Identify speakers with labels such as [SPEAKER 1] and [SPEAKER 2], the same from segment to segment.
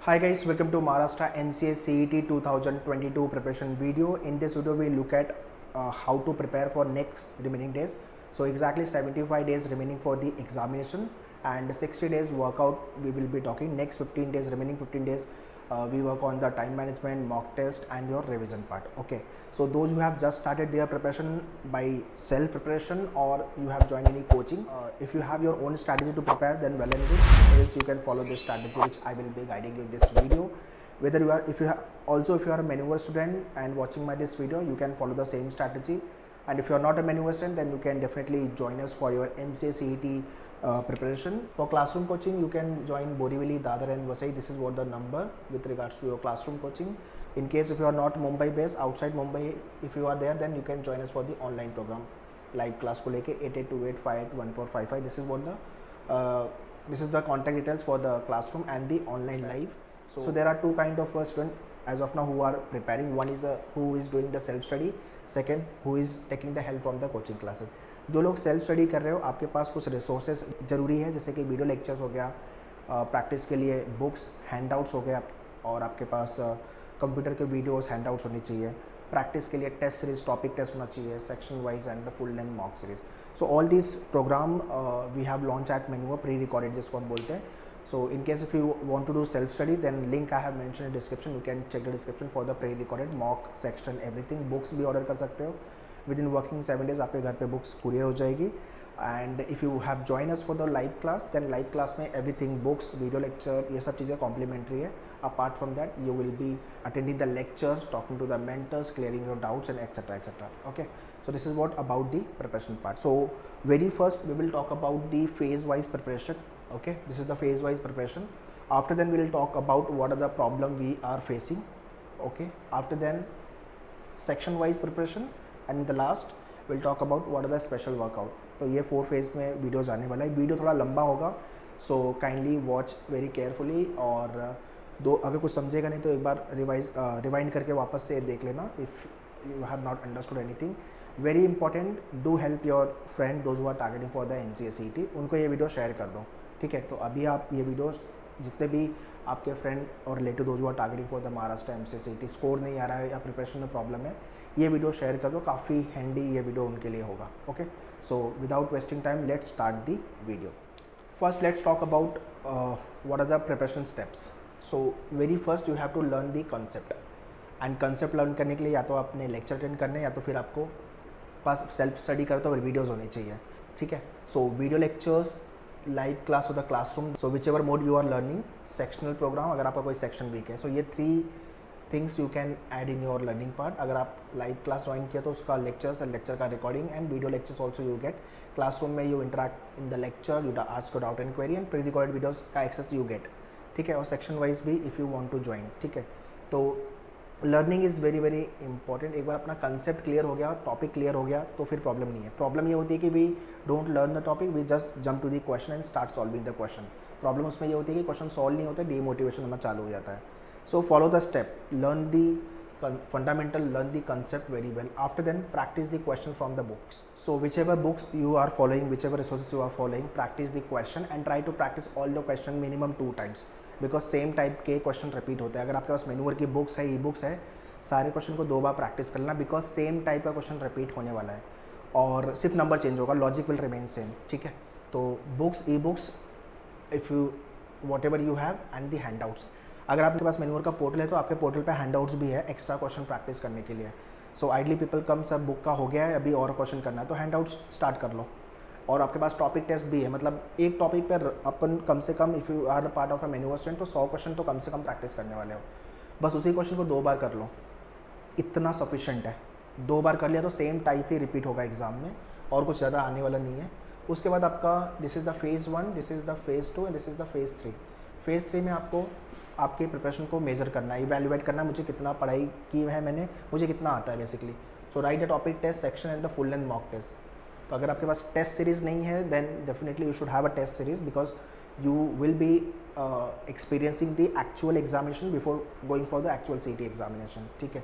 [SPEAKER 1] Hi guys, welcome to Maharashtra MCA CET 2022 preparation video. In this video, we look at how to prepare for next remaining days. So exactly 75 days remaining for the examination and 60 days workout we will be talking. Next 15 days, remaining 15 days, we work on the time management, mock test and your revision part. Okay, so those who have just started their preparation by self preparation or you have joined any coaching, if you have your own strategy to prepare, then well and good, else you can follow this strategy which I will be guiding you in this video. Whether you are, if you are a Maneuver student and watching this video, you can follow the same strategy. And if you are not a Maneuver student, then you can definitely join us for your MCA CET preparation. For classroom coaching, you can join Borivali, Dadar and Vasai. This is what the number with regards to your classroom coaching. In case if you are not Mumbai based, outside Mumbai, if you are there, then you can join us for the online program. Live class को लेके 8828581455. This is the contact details for the classroom and the online live. So there are two kind of students as of now who are preparing. One is who is doing the self study. Second, who is taking the help from the coaching classes. जो लोग self study कर रहे हो, आपके पास कुछ resources ज़रूरी है, जैसे कि वीडियो लेक्चर्स हो गया, प्रैक्टिस के लिए बुक्स, हैंडआउट्स हो गए, और आपके पास कंप्यूटर के वीडियोस, हैंडआउट्स होनी चाहिए. प्रैक्टिस के लिए टेस्ट सीरीज, टॉपिक टेस्ट होना चाहिए, section wise and the full length mock series. So all this programme we have launch at Maneuver, pre recorded जिसको हम बोलते हैं. So in case if you want to do self study, then link I have mentioned in description. You can check the description for the pre-recorded mock section, everything. Books भी order कर सकते हो. Within working 7 days आपके घर पे books courier हो जाएगी. And if you have joined us for the live class, then live class में everything, books, video lecture, ये सब चीज़ें complimentary है. Apart from that, you will be attending the lectures, talking to the mentors, clearing your doubts and etc etc. Okay. So this is what about the preparation part. So very first we will talk about the phase wise preparation. Okay, this is the phase wise preparation. After then we will talk about what are the problem we are facing. Okay, after then section wise preparation and in the last we'll talk about what are the special workout. तो ये 4 phase में video जाने वाला है. Video थोड़ा लंबा होगा, so kindly watch very carefully. और अगर कुछ समझेगा नहीं तो एक बार रिवाइंड करके वापस से देख लेना if you have not understood anything. Very important, do help your friend those who are targeting for the MCA CET. उनको ये वीडियो शेयर कर दो, ठीक है. तो अभी आप ये वीडियो जितने भी आपके फ्रेंड और relative those who are targeting for the Maharashtra MCA CET, score नहीं आ रहा है या प्रिपरेशन में प्रॉब्लम है, ये वीडियो शेयर कर दो. काफ़ी हैंडी ये वीडियो उनके लिए होगा. Okay, so without wasting time let's start the video. First let's talk about what are the preparation steps. So very first you have to learn the concept. And concept learn करने के लिए या तो आपने lecture attend करने या तो फिर आपको पास सेल्फ स्टडी करते हो वीडियोज़ होनी चाहिए, ठीक है. So video lectures, live class और the classroom, so whichever mode you are learning, sectional programme अगर आपका कोई सेक्शन वीक है. सो ये 3 things you can add in your learning part. अगर आप लाइव क्लास ज्वाइन किया तो उसका लेक्चर्स और लेक्चर का recording and video lectures also you get. Classroom में you interact in the lecture, you ask your doubt and query and pre recorded videos का access you get, ठीक है. और सेक्शन वाइज भी if you want to join, ठीक है. तो learning is very very important. एक बार अपना कंसेप्ट क्लियर हो गया, टॉपिक क्लियर हो गया तो फिर प्रॉब्लम नहीं है. प्रॉब्लम ये होती है कि we don't learn the topic, we just jump to the question and start solving the question. Problem उसमें ये होती है कि क्वेश्चन सॉल्व नहीं होता, डीमोटिवेशन होना चालू हो जाता है. So follow the step, learn the fundamental, learn the concept very well. After then practice the question from the books. So whichever books you are following, whichever resources you are following, practice the question and try to practice all the question minimum 2 times because same type के question repeat होते हैं. अगर आपके पास Maneuver की books है, e books है, सारे question को 2 बार प्रैक्टिस करना बिकॉज सेम टाइप का क्वेश्चन रिपीट होने वाला है और सिर्फ नंबर चेंज होगा, लॉजिक विल रिमेन सेम, ठीक है. तो books, e books, if you what ever you have and the handouts. अगर आपके पास Maneuver का पोर्टल है तो आपके पोर्टल पे हैंडआउट्स भी है एक्स्ट्रा क्वेश्चन प्रैक्टिस करने के लिए. सो आइडली पीपल कम, सब बुक का हो गया है, अभी और क्वेश्चन करना है तो हैंडआउट्स स्टार्ट कर लो. और आपके पास टॉपिक टेस्ट भी है, मतलब एक टॉपिक पर अपन कम से कम if you are part of a Maneuver student तो 100 क्वेश्चन तो कम से कम प्रैक्टिस करने वाले हो. बस उसी क्वेश्चन को 2 बार कर लो, इतना सफिशेंट है. 2 बार कर लिया तो सेम टाइप ही रिपीट होगा एग्जाम में और कुछ ज़्यादा आने वाला नहीं है. उसके बाद आपका this is the phase 1, this is the phase 2 and this is the phase 3. Phase 3 में आपको आपके प्रिपरेशन को मेजर करना है, इवैल्यूएट करना है, मुझे कितना पढ़ाई की है मैंने, मुझे कितना आता है basically. So write the topic test, section and the full length mock test. तो अगर आपके पास टेस्ट सीरीज़ नहीं है then definitely you should have a test series because you will be experiencing the actual examination before going for the actual CET examination, ठीक है.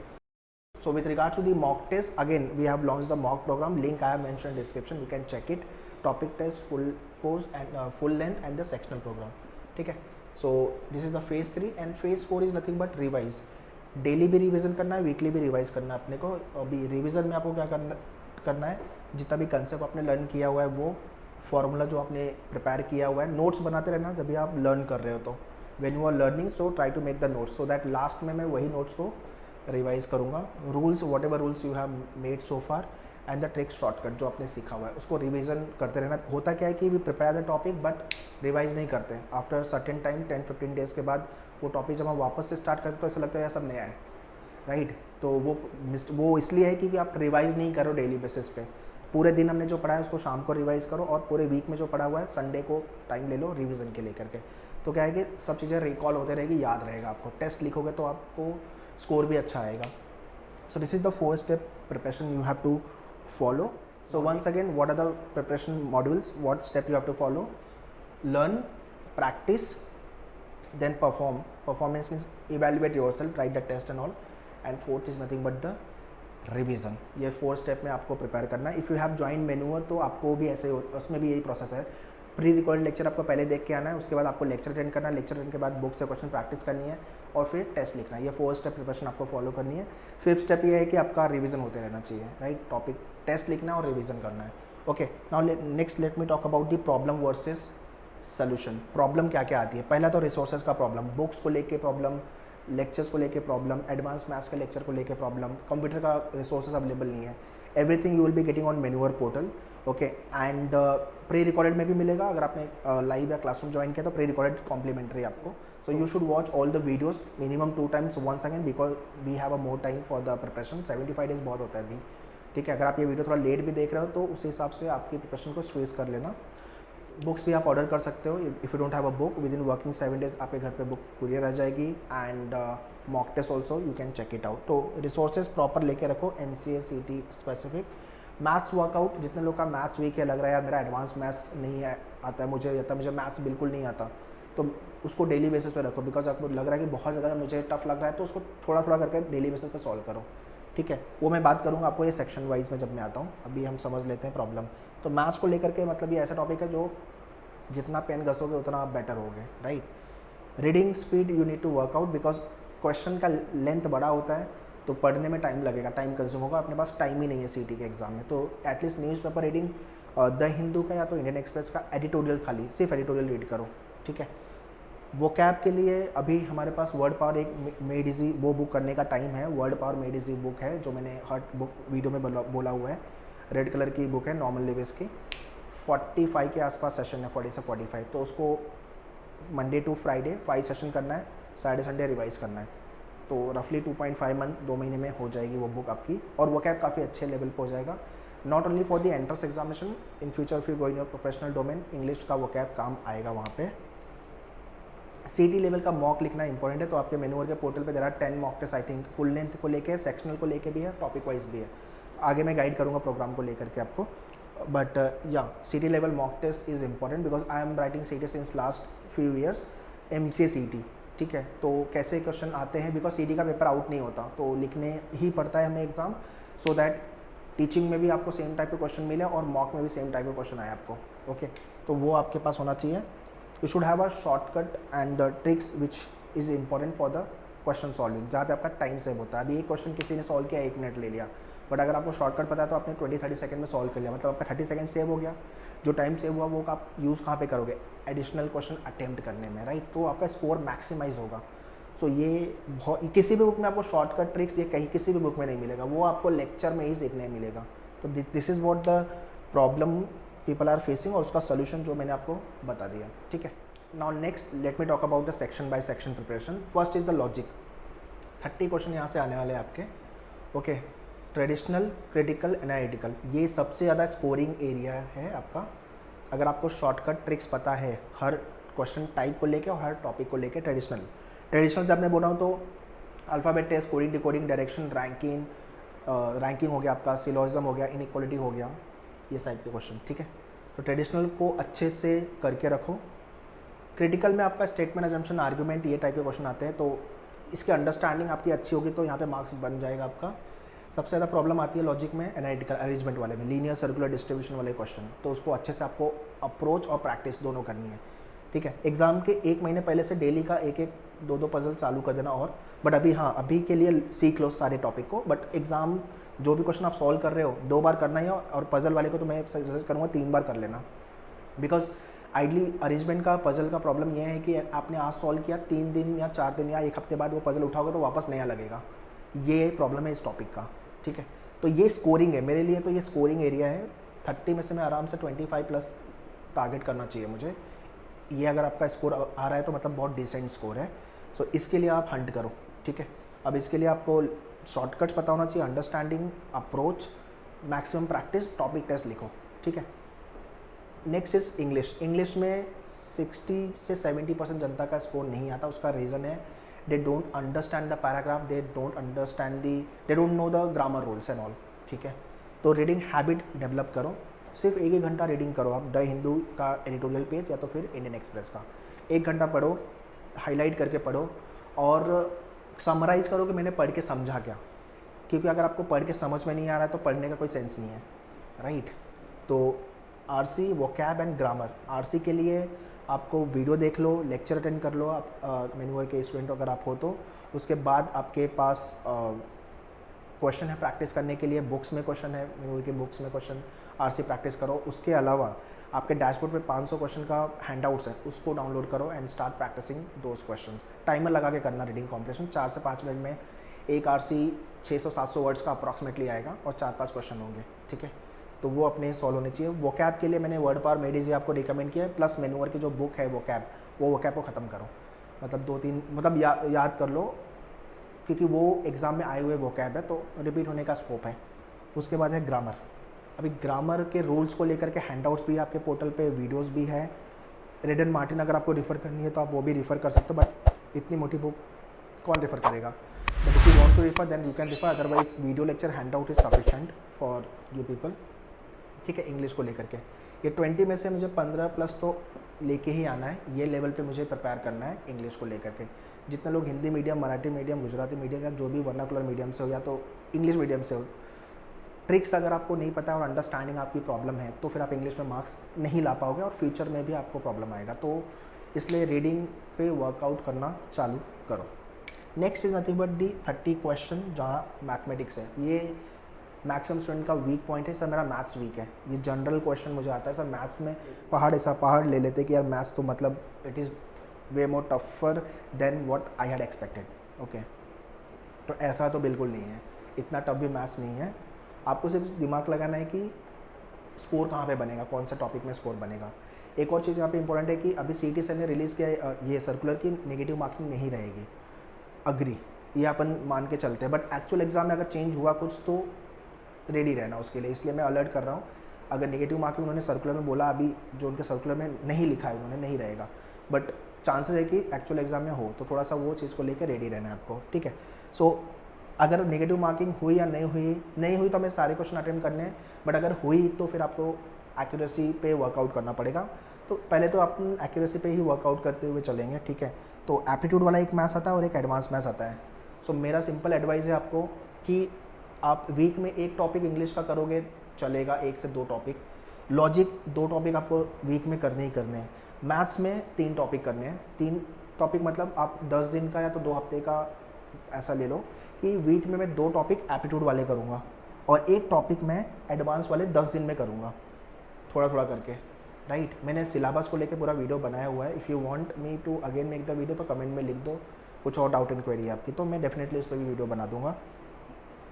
[SPEAKER 1] So with regards to the mock test, again we have launched the mock program, link I have mentioned in description, you can check it. Topic test, full course and full length and the sectional program, ठीक है. सो this is the phase 3 and phase 4 is nothing but revise. Daily भी revision करना है, weekly भी revise करना है अपने को। अभी रिवीजन में आपको क्या करना है, जितना भी कंसेप्ट आपने लर्न किया हुआ है वो फॉर्मूला जो आपने प्रिपेयर किया हुआ है, नोट्स बनाते रहना जब भी आप लर्न कर रहे हो। तो when you are learning so try to make the notes so that last में मैं वही नोट्स को रिवाइज करूँगा। Rules whatever rules you have made so far and the trick shortcut जो आपने सीखा हुआ है उसको रिवीजन करते रहना। होता क्या है कि we prepare the topic but revise नहीं करते। आफ्टर सर्टेन टाइम 10-15 डेज़ के बाद वो टॉपिक जब हम वापस से स्टार्ट करते तो ऐसा लगता है यार सब नया है, राइट। तो वो इसलिए है क्योंकि आप रिवाइज नहीं करो डेली बेसिस पे। पूरे दिन हमने जो पढ़ा है उसको शाम को रिवाइज करो, और पूरे वीक में जो पढ़ा हुआ है संडे को टाइम ले लो रिवीजन के लेकर के। तो क्या है कि सब चीज़ें रिकॉल होते रहेगी, याद रहेगा आपको। टेस्ट लिखोगे तो आपको स्कोर भी अच्छा आएगा। So this is the 4 step preparation you have to follow. So once again, what are the preparation modules? What step you have to follow? Learn, practice, then perform. Performance means evaluate yourself, write the test and all. And fourth is nothing but the revision. ये 4 step में आपको prepare करना है। If you have join मेन्यूअर तो आपको भी ऐसे उसमें भी यही प्रोसेस है। प्री रिकॉर्ड लेक्चर आपको पहले देख के आना है, उसके बाद आपको लेक्चर अटेंड करना है, लेक्चर अटेंड के बाद बुक से क्वेश्चन प्रैक्टिस करनी है और फिर टेस्ट लिखना है। ये 4 स्टेप प्रिपरेशन आपको फॉलो करनी है। 5th स्टेप ये है कि आपका रिवीजन होते रहना चाहिए, राइट। टॉपिक टेस्ट लिखना है और रिवीजन करना है। Okay, now next let me talk about the problem versus solution. Problem क्या क्या आती है? पहला तो रिसोर्सेज का प्रॉब्लम, बुक्स को लेके प्रॉब्लम, लेक्चर्स को लेके प्रॉब्लम, एडवांस मैथ्स के लेक्चर को लेके प्रॉब्लम, कंप्यूटर का रिसोर्सेज अवेलेबल नहीं है। Everything you will be getting on maneuver portal. Okay, and pre recorded में भी मिलेगा। अगर आपने लाइव या क्लासरूम ज्वाइन किया तो प्री रिकॉर्डेड कॉम्प्लीमेंट्री आपको। So you should watch all the videos minimum 2 times once again because we have a more time for the preparation. 75 days बहुत होता है अभी, ठीक है। अगर आप ये वीडियो थोड़ा लेट भी देख रहे हो तो उस हिसाब से आपकी प्रिपरेशन को स्क्वीज कर लेना। बुक्स भी आप ऑर्डर कर सकते हो। If you don't have a book within working 7 days आपके घर पे बुक कुरियर आ जाएगी। And mock test also you can check it out. तो रिसोर्सेज प्रॉपर लेके रखो, MCA CT specific. Maths workout, जितने लोग का मैथ्स वीक है, लग रहा है यार मेरा एडवांस मैथ्स नहीं है, आता है मुझे, या मुझे मैथ्स बिल्कुल नहीं आता, तो उसको डेली बेसिस पे रखो। बिकॉज आपको लग रहा है कि बहुत ज़्यादा मुझे टफ लग रहा है तो उसको थोड़ा थोड़ा करके डेली बेसिस पे सॉल्व करो, ठीक है। वो मैं बात करूँगा आपको ये सेक्शन वाइज में जब मैं आता हूँ। अभी हम समझ लेते हैं प्रॉब्लम। तो मैथ्स को लेकर के मतलब ये ऐसा टॉपिक है जो जितना पेन घसोगे उतना आप बेटर होगे, right. Reading speed you need to work out because question का लेंथ बड़ा होता है तो पढ़ने में टाइम लगेगा, टाइम कंज्यूम होगा। अपने पास टाइम ही नहीं है CT के एग्जाम में। तो at least newspaper reading the Hindu का या तो इंडियन एक्सप्रेस का एडिटोरियल, खाली सिर्फ एडिटोरियल रीड करो, ठीक है। वो कैब के लिए अभी हमारे पास वर्ड पावर एक मेड इजी वो बुक करने का टाइम है। Word power made easy book है जो मैंने हर बुक वीडियो में बोला हुआ है। रेड कलर की बुक है, नॉर्मल लेवल्स की। 45 के आसपास सेशन है, 40 से 45। तो उसको मंडे टू फ्राइडे 5 सेशन करना है, सैटरडे संडे रिवाइज करना है। तो रफली 2.5 मंथ, 2 महीने में हो जाएगी वो बुक आपकी। और वो कैब काफ़ी अच्छे लेवल पर हो जाएगा। Not only for the entrance examination, in future if you go in your professional domain, English का वो कैब काम आएगा वहाँ पे। CT लेवल का मॉक लिखना इंपॉर्टेंट है। तो आपके मेन्यूअर के पोर्टल पे there are 10 mock test I think. Full length को लेके, सेक्शनल को लेके भी है, टॉपिक वाइज भी है। आगे मैं गाइड करूँगा प्रोग्राम को लेकर के आपको। But yeah CT level mock test is important because I am writing CT since last few years, MCA CT, ठीक है। तो कैसे क्वेश्चन आते हैं बिकॉज CT का पेपर आउट नहीं होता तो लिखने ही पड़ता है हमें एग्ज़ाम, सो दैट टीचिंग में भी आपको सेम टाइप के क्वेश्चन मिले और मॉक में भी सेम टाइप के क्वेश्चन आए आपको, ओके। तो वो आपके पास होना चाहिए। You should have a shortcut and the tricks which is important for the question solving, जहाँ पे आपका टाइम सेव होता है। अभी एक क्वेश्चन किसी ने सॉल्व किया 1 मिनट ले लिया, बट अगर आपको शॉर्टकट पता है तो आपने 20-30 सेकंड में सॉल्व कर लिया, मतलब आपका 30 सेकंड सेव हो गया। जो टाइम सेव हुआ वो आप यूज़ कहाँ पे करोगे? एडिशनल क्वेश्चन अटेम्प्ट करने में, राइट। तो आपका स्कोर मैक्सिमाइज होगा। सो ये किसी भी बुक में आपको शॉर्टकट ट्रिक्स ये कहीं किसी भी बुक में नहीं मिलेगा, वो आपको लेक्चर में ही सीखने मिलेगा। तो this is what the problem people are facing, और उसका सोल्यूशन जो मैंने आपको बता दिया, ठीक है। Now next let me talk about the section by section preparation. First is the logic. 30 question यहाँ से आने वाले हैं आपके, ओके। ट्रेडिशनल, क्रिटिकल, एनालिटिकल, ये सबसे ज़्यादा स्कोरिंग एरिया है आपका। अगर आपको शॉर्टकट ट्रिक्स पता है हर क्वेश्चन टाइप को लेके और हर टॉपिक को लेके। ट्रेडिशनल जब मैं बोल रहा हूँ तो alphabet test, coding, decoding, direction, ranking हो गया आपका, सिलोजिज्म हो गया, इनइक्वालिटी हो गया, ये साइड के क्वेश्चन, ठीक है। तो ट्रेडिशनल को अच्छे से करके रखो। क्रिटिकल में आपका स्टेटमेंट, अजम्पशन, आर्गूमेंट, ये टाइप के क्वेश्चन आते हैं। तो इसकी अंडरस्टैंडिंग आपकी अच्छी होगी तो यहाँ पे मार्क्स बन जाएगा आपका। सबसे ज़्यादा प्रॉब्लम आती है लॉजिक में, एनालिटिकल अरेंजमेंट वाले में, लीनियर सर्कुलर डिस्ट्रीब्यूशन वाले क्वेश्चन। तो उसको अच्छे से आपको अप्रोच और प्रैक्टिस दोनों करनी है। ठीक है। एग्ज़ाम के 1 महीने पहले से डेली का एक एक दो दो पजल चालू कर देना और, बट अभी हाँ अभी के लिए सीख लो सारे टॉपिक को, बट एग्ज़ाम जो भी क्वेश्चन आप सॉल्व कर रहे हो 2 बार करना ही है, और पजल वाले को तो मैं सजेस्ट करूँगा 3 बार कर लेना, बिकॉज आइडली अरेंजमेंट का पजल का प्रॉब्लम यह है कि आपने आज सॉल्व किया 3 दिन या 4 दिन या 1 हफ्ते बाद वो पजल उठाओगे तो वापस नया लगेगा, ये प्रॉब्लम है इस टॉपिक का, ठीक है। तो ये स्कोरिंग है मेरे लिए, तो ये स्कोरिंग एरिया है। 30 में से मैं आराम से 25 प्लस टारगेट करना चाहिए मुझे। ये अगर आपका स्कोर आ रहा है तो मतलब बहुत डिसेंट स्कोर है। सो इसके लिए आप हंट करो, ठीक है। अब इसके लिए आपको शॉर्टकट्स पता होना चाहिए, understanding, approach, maximum practice, topic test लिखो, ठीक है। Next is English. इंग्लिश में 60 से 70% जनता का स्कोर नहीं आता। उसका रीज़न है they don't understand the paragraph, they don't know the grammar rules and all, ठीक है। तो रीडिंग हैबिट डेवलप करो, सिर्फ 1 घंटा रीडिंग करो आप। द हिंदू का एडिटोरियल पेज या तो फिर इंडियन एक्सप्रेस का 1 घंटा पढ़ो, हाईलाइट करके पढ़ो और समराइज़ करो कि मैंने पढ़ के समझा क्या, क्योंकि अगर आपको पढ़ के समझ में नहीं आ रहा है तो पढ़ने का कोई सेंस नहीं है, राइट। तो RC, vocab and grammar. RC के लिए आपको वीडियो देख लो, लेक्चर अटेंड कर लो आप, मैनुअल के स्टूडेंट अगर आप हो तो। उसके बाद आपके पास क्वेश्चन है प्रैक्टिस करने के लिए, बुक्स में क्वेश्चन है, मैनुअल के बुक्स में क्वेश्चन, आरसी प्रैक्टिस करो। उसके अलावा आपके डैशबोर्ड पे 500 क्वेश्चन का हैंडआउट्स है, उसको डाउनलोड करो and start practicing those questions. Timer लगा के करना रीडिंग कॉम्पिटिशन, 4 से 5 मिनट में एक आरसी 600-700 वर्ड्स का अप्रॉक्सीमेटली आएगा और 4-5 क्वेश्चन होंगे, ठीक है। तो वो अपने सॉल्व होने चाहिए। वोकैब के लिए मैंने वर्ड पावर मेडिजी आपको रिकमेंड किया है, प्लस मैनुअल की जो बुक है वोकैब, वो वोकैब को ख़त्म करो, मतलब 2-3 मतलब याद कर लो, क्योंकि वो एग्ज़ाम में आए हुए वोकैब है तो रिपीट होने का स्कोप है। उसके बाद है ग्रामर। अभी ग्रामर के रूल्स को लेकर के हैंडआउट्स भी है आपके पोर्टल पे, वीडियोस भी है। रेडन मार्टिन अगर आपको रिफ़र करनी है तो आप वो भी रिफ़र कर सकते हो, बट इतनी मोटी बुक कौन रिफ़र करेगा। But if you want to refer then you can refer, otherwise video lecture handout is sufficient for you people, ठीक है। इंग्लिश को लेकर के ये 20 में से मुझे 15 प्लस तो लेके ही आना है, ये लेवल पे मुझे प्रिपेयर करना है इंग्लिश को लेकर के। जितने लोग Hindi medium, Marathi medium, Gujarati medium या जो भी वर्नाकुलर मीडियम से हो या तो इंग्लिश मीडियम से हो, ट्रिक्स अगर आपको नहीं पता और अंडरस्टैंडिंग आपकी प्रॉब्लम है तो फिर आप इंग्लिश में मार्क्स नहीं ला पाओगे और फ्यूचर में भी आपको प्रॉब्लम आएगा। तो इसलिए रीडिंग पे वर्कआउट करना चालू करो। Next is nothing but the 30 question, जहाँ मैथमेटिक्स है। ये मैक्सिमम स्टूडेंट का वीक पॉइंट है। सर मेरा मैथ्स वीक है, ये जनरल क्वेश्चन मुझे आता है। सर मैथ्स में पहाड़ ले लेते कि यार मैथ्स तो मतलब it is way more tougher than what I had expected, okay. तो ऐसा तो बिल्कुल नहीं है, इतना टफ भी मैथ्स नहीं है। आपको सिर्फ दिमाग लगाना है कि स्कोर कहाँ पे बनेगा, कौन सा टॉपिक में स्कोर बनेगा। एक और चीज़ यहाँ पे इंपॉर्टेंट है कि अभी CET सर ने रिलीज़ किया ये सर्कुलर की नेगेटिव मार्किंग नहीं रहेगी, अग्री, ये अपन मान के चलते हैं। बट एक्चुअल एग्जाम में अगर चेंज हुआ कुछ तो रेडी रहना उसके लिए, इसलिए मैं अलर्ट कर रहा हूँ। अगर नेगेटिव मार्किंग उन्होंने सर्कुलर में बोला, अभी जो उनके सर्कुलर में नहीं लिखा है उन्होंने, नहीं रहेगा, बट चांसेस है कि एक्चुअल एग्जाम में हो, तो थोड़ा सा वो चीज़ को लेकर रेडी रहना है आपको, ठीक है। सो अगर नेगेटिव मार्किंग हुई या नहीं हुई तो हमें सारे क्वेश्चन अटेम्प्ट करने हैं, बट अगर हुई तो फिर आपको एक्यूरेसी पे वर्कआउट करना पड़ेगा। तो पहले तो अपन एक्यूरेसी पे ही वर्कआउट करते हुए चलेंगे, ठीक है। तो एप्टीट्यूड वाला एक मैथ्स आता है और एक एडवांस मैथ्स आता है। सो मेरा सिंपल एडवाइस है आपको कि आप वीक में एक टॉपिक इंग्लिश का करोगे चलेगा, 1 से 2 टॉपिक। लॉजिक 2 टॉपिक आपको वीक में करने ही करने हैं। मैथ्स में 3 टॉपिक करने हैं। 3 टॉपिक मतलब आप 10 दिन का या तो 2 हफ्ते का ऐसा ले लो कि वीक में मैं 2 टॉपिक एप्टीट्यूड वाले करूँगा और 1 टॉपिक मैं एडवांस वाले 10 दिन में करूँगा, थोड़ा थोड़ा करके, राइट। मैंने सिलेबस को लेकर पूरा वीडियो बनाया हुआ है। If you want me to again make the video तो कमेंट में लिख दो कुछ और डाउट एंड क्वेरी आपकी, तो मैं डेफिनेटली उस पर भी वीडियो बना दूंगा।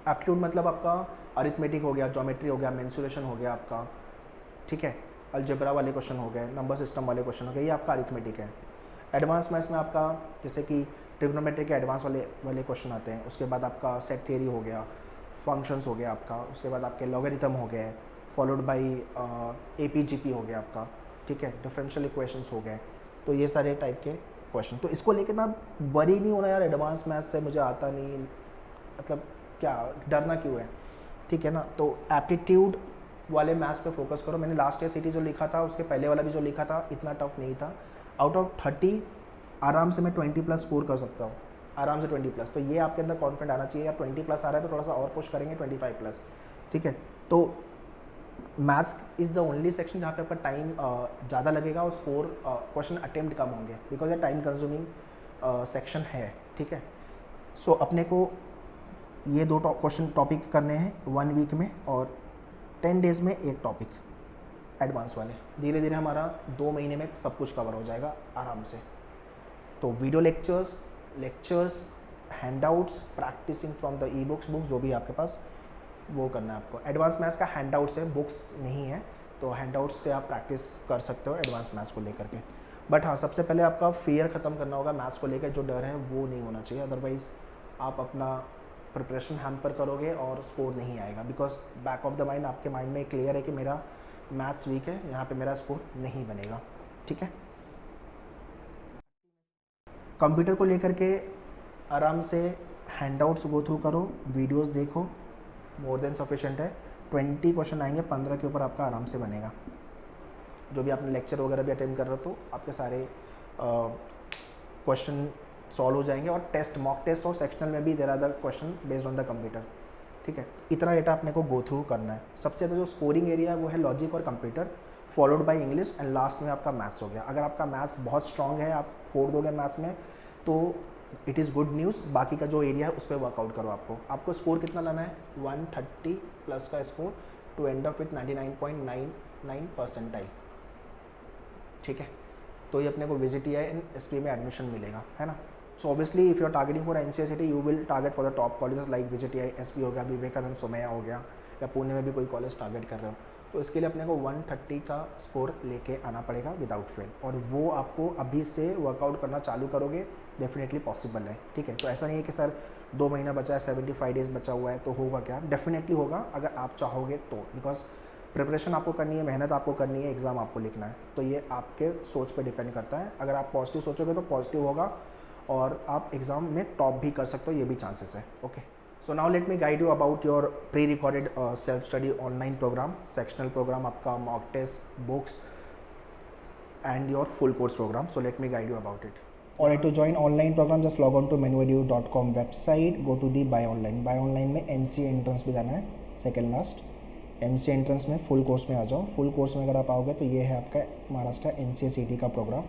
[SPEAKER 1] एप्टीट्यूड मतलब आपका अरिथमेटिक हो गया, ज्योमेट्री हो गया, मेंसुरेशन हो गया आपका, ठीक है, अलजेब्रा वाले क्वेश्चन हो गए, नंबर सिस्टम वाले क्वेश्चन हो गए, ये आपका अरिथमेटिक है। एडवांस मैथ्स में आपका जैसे कि ट्रिग्नोमेट्री के एडवांस वाले क्वेश्चन आते हैं। उसके बाद आपका सेट थियरी हो गया, फंक्शंस हो गया आपका, उसके बाद आपके लॉगरिथम हो गए, फॉलोड बाई APGP हो गया आपका, ठीक है, डिफरेंशियल इक्वेशंस हो गए। तो ये सारे टाइप के क्वेश्चन, तो इसको लेके ना वरी नहीं होना यार एडवांस मैथ्स से मुझे आता नहीं, मतलब क्या डरना क्यों है, ठीक है ना। तो एप्टीट्यूड वाले मैथ्स पे फोकस करो। मैंने लास्ट ईयर CT जो लिखा था उसके पहले वाला भी जो लिखा था इतना टफ नहीं था। आउट ऑफ 30 आराम से मैं 20 प्लस स्कोर कर सकता हूँ, आराम से 20 प्लस। तो ये आपके अंदर कॉन्फिडेंट आना चाहिए। आप 20 प्लस आ रहा है तो थोड़ा सा और पुश करेंगे 25 प्लस, ठीक है। तो maths is the only section जहाँ पे आपका टाइम ज़्यादा लगेगा और स्कोर क्वेश्चन अटेम्प्ट कम होंगे, बिकॉज ये टाइम कंज्यूमिंग सेक्शन है, ठीक है। सो अपने को ये 2 क्वेश्चन टॉपिक करने हैं 1 वीक में, और 10 डेज़ में एक टॉपिक एडवांस वाले। धीरे धीरे हमारा 2 महीने में सब कुछ कवर हो जाएगा आराम से। तो video lectures, handouts, practicing from the e books जो भी आपके पास, वो करना है आपको। एडवांस मैथ्स का हैंडआउट्स है, बुक्स नहीं है, तो हैंडआउट्स से आप प्रैक्टिस कर सकते हो एडवांस मैथ्स को लेकर के। बट हाँ, सबसे पहले आपका फियर ख़त्म करना होगा मैथ्स को लेकर, जो डर है वो नहीं होना चाहिए, अदरवाइज़ आप अपना प्रिपरेशन हैम्पर करोगे और स्कोर नहीं आएगा, because back of the mind आपके माइंड में क्लियर है कि मेरा मैथ्स वीक है, यहाँ पे मेरा स्कोर नहीं बनेगा, ठीक है। कंप्यूटर को लेकर के आराम से हैंडआउट्स गो थ्रू करो, वीडियोस देखो, मोर देन सफिशेंट है। 20 क्वेश्चन आएंगे, 15 के ऊपर आपका आराम से बनेगा। जो भी आपने लेक्चर वगैरह भी अटेंड कर रहे हो तो आपके सारे क्वेश्चन सॉल्व हो जाएंगे, और टेस्ट, मॉक टेस्ट और सेक्शनल में भी there are the question based on the computer, ठीक है। इतना डेटा अपने को गो थ्रू करना है। सबसे ज़्यादा जो स्कोरिंग एरिया है वो है लॉजिक और computer, followed by English, and last में आपका मैथ्स हो गया। अगर आपका मैथ्स बहुत स्ट्रांग है, आप 4 दोगे मैथ्स में, तो इट इज़ गुड न्यूज़। बाकी का जो एरिया है उस पर वर्कआउट करो। आपको स्कोर कितना लाना है? 130 प्लस का score to end up with 99.99 percentile, ठीक है। तो ये अपने को VJTI एंड SP में एडमिशन मिलेगा, है ना। So obviously if you are targeting for NCST you will target for the top colleges like VJTI, SP हो गया, विवेकानंद सोमैया हो गया, या पुणे में भी कोई कॉलेज टारगेट कर रहे हो, तो इसके लिए अपने को 130 का स्कोर लेके आना पड़ेगा विदाउट फेल, और वो आपको अभी से वर्कआउट करना चालू करोगे डेफिनेटली पॉसिबल है, ठीक है। तो ऐसा नहीं है कि सर 2 महीना बचा है, 75 डेज़ बचा हुआ है तो होगा क्या, डेफिनेटली होगा अगर आप चाहोगे तो, बिकॉज प्रिपरेशन आपको करनी है, मेहनत आपको करनी है, एग्ज़ाम आपको लिखना है, तो ये आपके सोच पे डिपेंड करता है। अगर आप पॉजिटिव सोचोगे तो पॉजिटिव होगा, और आप एग्ज़ाम में टॉप भी कर सकते हो, ये भी चांसेस है, okay. So now let me guide you about your pre recorded self study online programme, sectional programme, आपका mock test, books and your full course programme. So let me guide you about it. Alright, to join online program just log on to menuedu.com website, go to the buy online. buy online में MCA entrance पे जाना है, second last. MCA entrance में full course में आ जाओ। Full course में अगर आप आओगे तो ये है आपका महाराष्ट्र NCA-CT का program.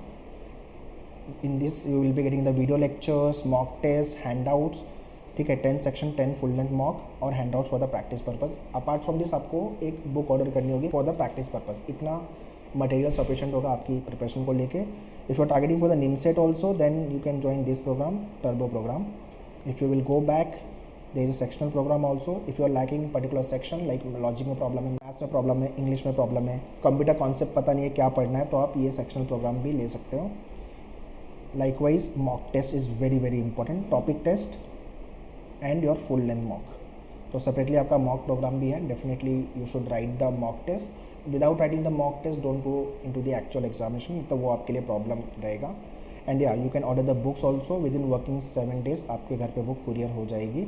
[SPEAKER 1] In this you will be getting the video lectures, mock test, handouts, ठीक है, 10 सेक्शन, 10 फुल लेंथ मॉक और handouts for the practice purpose. Apart from this आपको एक बुक ऑर्डर करनी होगी फॉर द प्रैक्टिस पर्पज़। इतना material sufficient होगा आपकी प्रिपरेशन को लेके। If you are targeting for the NIMCET also then you can join this program, turbo program. If you will go back there is a sectional program also. If you are lacking particular section like logic में problem है, maths में problem है, English में problem है, computer concept पता नहीं है क्या पढ़ना है, तो आप ये सेक्शनल प्रोग्राम भी ले सकते हो। Likewise mock test is very very important, topic test and your full length mock. तो सेपरेटली आपका मॉक प्रोग्राम भी है, definitely you should write the mock test. Without writing the mock test don't go into the actual examination, तो वो आपके लिए problem रहेगा। And yeah you can order the books also within working 7 days आपके घर पे book courier हो जाएगी।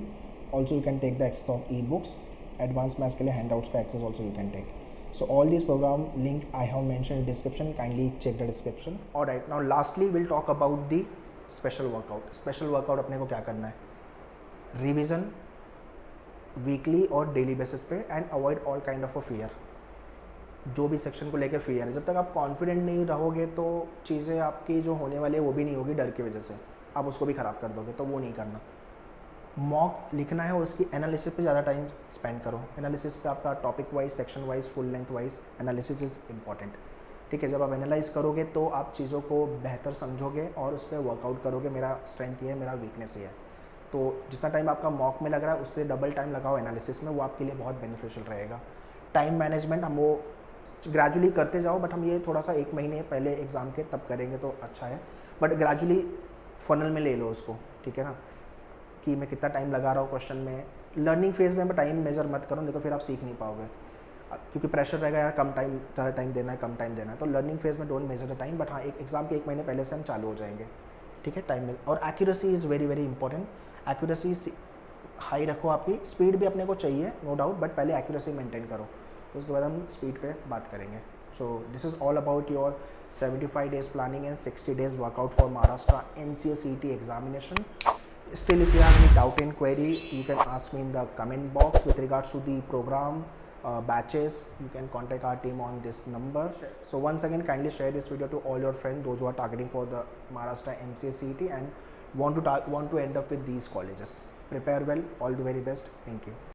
[SPEAKER 1] Also you can take the access of e books, advance maths के लिए हैंडआउट्स का access also you can take. So all these program link I have mentioned in description, kindly check the description. Alright, now lastly we'll talk about the special workout. Special workout अपने को क्या करना है? Revision weekly और daily basis पे and avoid all kind of a fear. जो भी section को लेकर फियर है, जब तक आप कॉन्फिडेंट नहीं रहोगे तो चीज़ें आपकी जो होने वाली है वो भी नहीं होगी, डर की वजह से आप उसको भी ख़राब कर दोगे, तो वो नहीं करना। मॉक लिखना है और उसकी एनालिसिस पे ज़्यादा टाइम स्पेंड करो। एनालिसिस पे आपका topic wise, section wise, full length wise analysis is important, ठीक है। जब आप एनालाइज करोगे तो आप चीज़ों को बेहतर समझोगे और उस पर वर्कआउट करोगे, मेरा स्ट्रेंथ ये है, मेरा वीकनेस ये है। तो जितना टाइम आपका मॉक में लग रहा है उससे डबल टाइम लगाओ एनालिसिस में, वो आपके लिए बहुत बेनिफिशियल रहेगा। टाइम मैनेजमेंट हम वो ग्रेजुअली करते जाओ, बट हम ये थोड़ा सा 1 महीने पहले एग्ज़ाम के तब करेंगे तो अच्छा है, बट ग्रेजुअली फनल में ले लो उसको, ठीक है ना, कि मैं कितना टाइम लगा रहा हूँ क्वेश्चन में। लर्निंग फेज़ में टाइम मेजर मत करो, नहीं तो फिर आप सीख नहीं पाओगे, क्योंकि प्रेशर रहेगा यार, कम टाइम, ज़्यादा टाइम देना है, कम टाइम देना है। तो लर्निंग फेज़ में don't measure the time, but हाँ एक एग्ज़ाम के 1 महीने पहले से हम चालू हो जाएंगे, ठीक है। टाइम में और accuracy is very very important. Accuracy high रखो, आपकी स्पीड भी अपने को चाहिए नो डाउट, बट पहले एक्यूरेसी मेंटेन करो, उसके बाद हम स्पीड पे बात करेंगे। सो this is all about your 75 days planning and 60 days workout for Maharashtra NCA-CT examination. Still, if you have any doubt and query, you can ask me in the comment box with regards to the program, batches, you can contact our team on this number. So once again, kindly share this video to all your friends, those who are targeting for the Maharashtra NCA CET and want to end up with these colleges. Prepare well. All the very best. Thank you.